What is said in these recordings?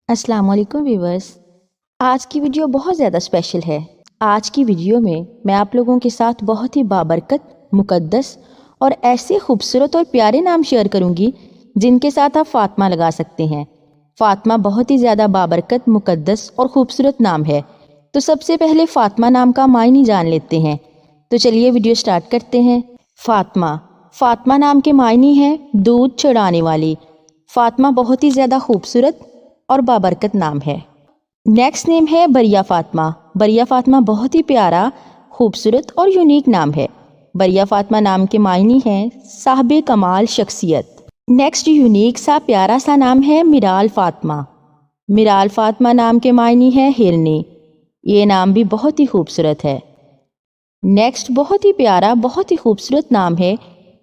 السلام علیکم ویورز، آج کی ویڈیو بہت زیادہ اسپیشل ہے۔ آج کی ویڈیو میں آپ لوگوں کے ساتھ بہت ہی بابرکت، مقدس اور ایسے خوبصورت اور پیارے نام شیئر کروں گی جن کے ساتھ آپ فاطمہ لگا سکتے ہیں۔ فاطمہ بہت ہی زیادہ بابرکت، مقدس اور خوبصورت نام ہے۔ تو سب سے پہلے فاطمہ نام کا معنی جان لیتے ہیں۔ تو چلیے ویڈیو سٹارٹ کرتے ہیں۔ فاطمہ نام کے معنی ہے دودھ چڑھانے والی۔ فاطمہ بہت ہی زیادہ خوبصورت اور بابرکت نام ہے۔ نیکسٹ نیم ہے بریہ فاطمہ۔ بریہ فاطمہ بہت ہی پیارا، خوبصورت اور یونیک نام ہے۔ بریہ فاطمہ نام کے معنی ہے صاحب کمال شخصیت۔ نیکسٹ یونیک سا پیارا سا نام ہے میرال فاطمہ۔ میرال فاطمہ نام کے معنی ہے ہرنی۔ یہ نام بھی بہت ہی خوبصورت ہے۔ نیکسٹ بہت ہی پیارا، بہت ہی خوبصورت نام ہے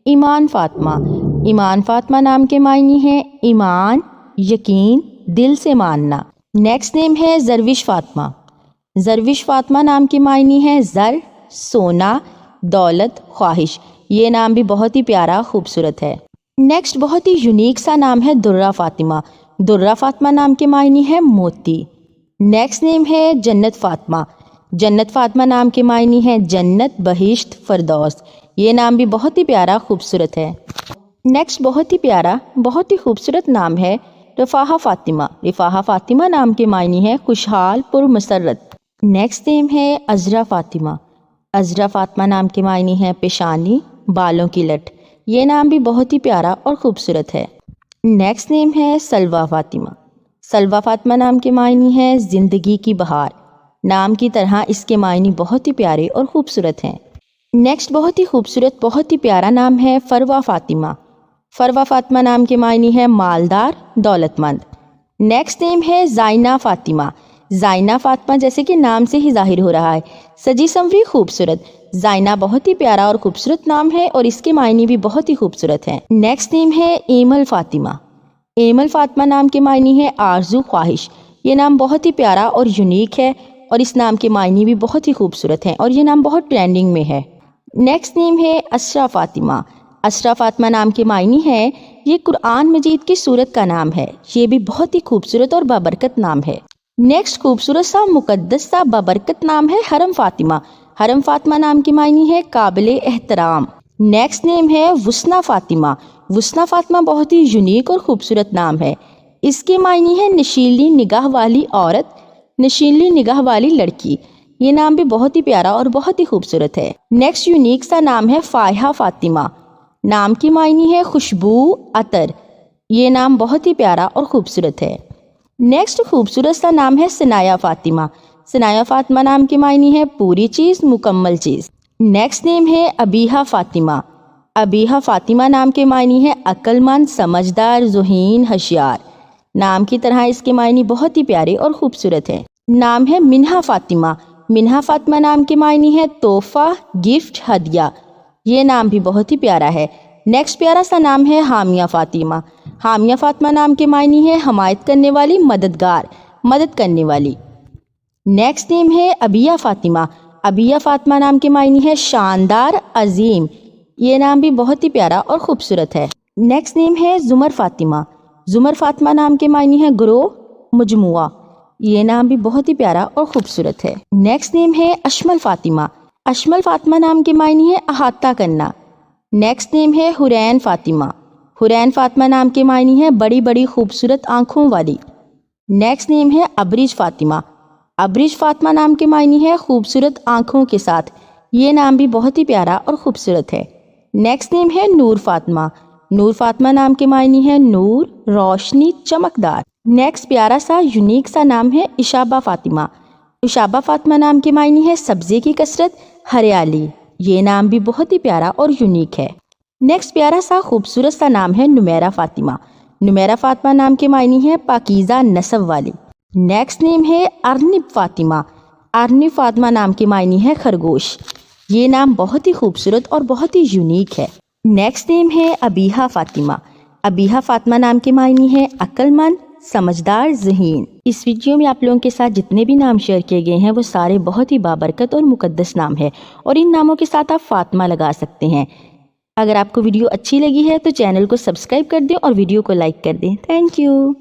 ایمان فاطمہ۔ ایمان فاطمہ نام کے معنی ہے ایمان، یقین، دل سے ماننا۔ نیکسٹ نیم ہے زروش فاطمہ۔ زروش فاطمہ نام کے معنی ہے زر، سونا، دولت، خواہش۔ یہ نام بھی بہت ہی پیارا، خوبصورت ہے۔ نیکسٹ بہت ہی یونیک سا نام ہے درہ فاطمہ۔ درہ فاطمہ نام کے معنی ہے موتی۔ نیکسٹ نیم ہے جنت فاطمہ۔ جنت فاطمہ نام کے معنی ہے جنت، بہشت، فردوس۔ یہ نام بھی بہت ہی پیارا، خوبصورت ہے۔ نیکسٹ بہت ہی پیارا، بہت ہی خوبصورت نام ہے رفاحہ فاطمہ۔ رفاحہ فاطمہ نام کے معنی ہے خوشحال، پرمسرت۔ نیکسٹ نیم ہے عذرا فاطمہ۔ عذرا فاطمہ نام کے معنی ہے پیشانی، بالوں کی لٹ۔ یہ نام بھی بہت ہی پیارا اور خوبصورت ہے۔ نیکسٹ نیم ہے سلویٰ فاطمہ۔ سلویٰ فاطمہ نام کے معنی ہے زندگی کی بہار۔ نام کی طرح اس کے معنی بہت ہی پیارے اور خوبصورت ہیں۔ نیکسٹ بہت ہی خوبصورت، بہت ہی پیارا نام ہے فروہ فاطمہ۔ فروہ فاطمہ نام کے معنی ہے مالدار، دولت مند۔ نیکسٹ نیم ہے زائنہ فاطمہ۔ زائنہ فاطمہ جیسے کہ نام سے ہی ظاہر ہو رہا ہے، سجی سنوری، خوبصورت۔ زائنہ بہت ہی پیارا اور خوبصورت نام ہے اور اس کے معنی بھی بہت ہی خوبصورت ہیں۔ نیکسٹ نیم ہے ایمل فاطمہ۔ ایمل فاطمہ نام کے معنی ہے آرزو، خواہش۔ یہ نام بہت ہی پیارا اور یونیک ہے اور اس نام کے معنی بھی بہت ہی خوبصورت ہیں اور یہ نام بہت ٹرینڈنگ میں ہے۔ نیکسٹ نیم ہے اسرا فاطمہ۔ اسرا فاطمہ نام کے معنی ہے یہ قرآن مجید کی سورت کا نام ہے۔ یہ بھی بہت ہی خوبصورت اور بابرکت نام ہے۔ نیکسٹ خوبصورت سا، مقدس سا، بابرکت نام ہے حرم فاطمہ۔ حرم فاطمہ نام کے معنی ہے قابل احترام۔ نیکسٹ نیم ہے وسنہ فاطمہ۔ وسنہ فاطمہ بہت ہی یونیک اور خوبصورت نام ہے۔ اس کے معنی ہے نشیلی نگاہ والی عورت، نشیلی نگاہ والی لڑکی۔ یہ نام بھی بہت ہی پیارا اور بہت ہی خوبصورت ہے۔ نیکسٹ یونیک سا نام ہے فائحہ فاطمہ۔ نام کی معنی ہے خوشبو، عطر۔ یہ نام بہت ہی پیارا اور خوبصورت ہے۔ نیکسٹ خوبصورت سا نام ہے ثنایا فاطمہ۔ ثنایا فاطمہ نام کی معنی ہے پوری چیز، مکمل چیز۔ نیکسٹ نیم ہے ابیحہ فاطمہ۔ ابیحہ فاطمہ نام کے معنی ہے عقل مند، سمجھدار، ذہین، ہوشیار۔ نام کی طرح اس کے معنی بہت ہی پیارے اور خوبصورت ہیں۔ نام ہے منہا فاطمہ۔ منہا فاطمہ نام کے معنی ہے تحفہ، گفٹ، ہدیہ۔ یہ نام بھی بہت ہی پیارا ہے۔ نیکسٹ پیارا سا نام ہے حامیہ فاطمہ۔ حامیہ فاطمہ نام کے معنی ہے حمایت کرنے والی، مددگار، مدد کرنے والی۔ نیکسٹ نیم ہے ابیہ فاطمہ۔ ابیہ فاطمہ نام کے معنی ہے شاندار، عظیم۔ یہ نام بھی بہت ہی پیارا اور خوبصورت ہے۔ نیکسٹ نیم ہے زمر فاطمہ۔ زمر فاطمہ نام کے معنی ہے گروہ، مجموعہ۔ یہ نام بھی بہت ہی پیارا اور خوبصورت ہے۔ نیکسٹ نیم ہے اشمل فاطمہ۔ اشمل فاطمہ نام کے معنی ہے احاطہ کرنا۔ نیکسٹ نیم ہے حرین فاطمہ۔ حرین فاطمہ نام کے معنی ہے بڑی بڑی خوبصورت آنکھوں والی۔ نیکسٹ نیم ہے ابرج فاطمہ۔ ابرج فاطمہ نام کے معنی ہے خوبصورت آنکھوں کے ساتھ۔ یہ نام بھی بہت ہی پیارا اور خوبصورت ہے۔ نیکسٹ نیم ہے نور فاطمہ۔ نور فاطمہ نام کے معنی ہے نور، روشنی، چمکدار۔ نیکسٹ پیارا سا، یونیک سا نام ہے اشابہ فاطمہ۔ اشابہ فاطمہ نام کے معنی ہے سبزے کی کثرت، ہریالی۔ یہ نام بھی بہت ہی پیارا اور یونیک ہے۔ نیکسٹ پیارا سا، خوبصورت سا نام ہے نمیرہ فاطمہ۔ نمیرہ فاطمہ نام کے معنی ہے پاکیزہ نسب والی۔ نیکسٹ نیم ہے ارنب فاطمہ۔ ارنب فاطمہ نام کے معنی ہے خرگوش۔ یہ نام بہت ہی خوبصورت اور بہت ہی یونیک ہے۔ نیکسٹ نیم ہے ابیحہ فاطمہ۔ ابیحہ فاطمہ نام کے معنی ہے عقل مند، سمجھدار، ذہین۔ اس ویڈیو میں آپ لوگوں کے ساتھ جتنے بھی نام شیئر کیے گئے ہیں وہ سارے بہت ہی بابرکت اور مقدس نام ہے اور ان ناموں کے ساتھ آپ فاطمہ لگا سکتے ہیں۔ اگر آپ کو ویڈیو اچھی لگی ہے تو چینل کو سبسکرائب کر دیں اور ویڈیو کو لائک کر دیں۔ Thank you.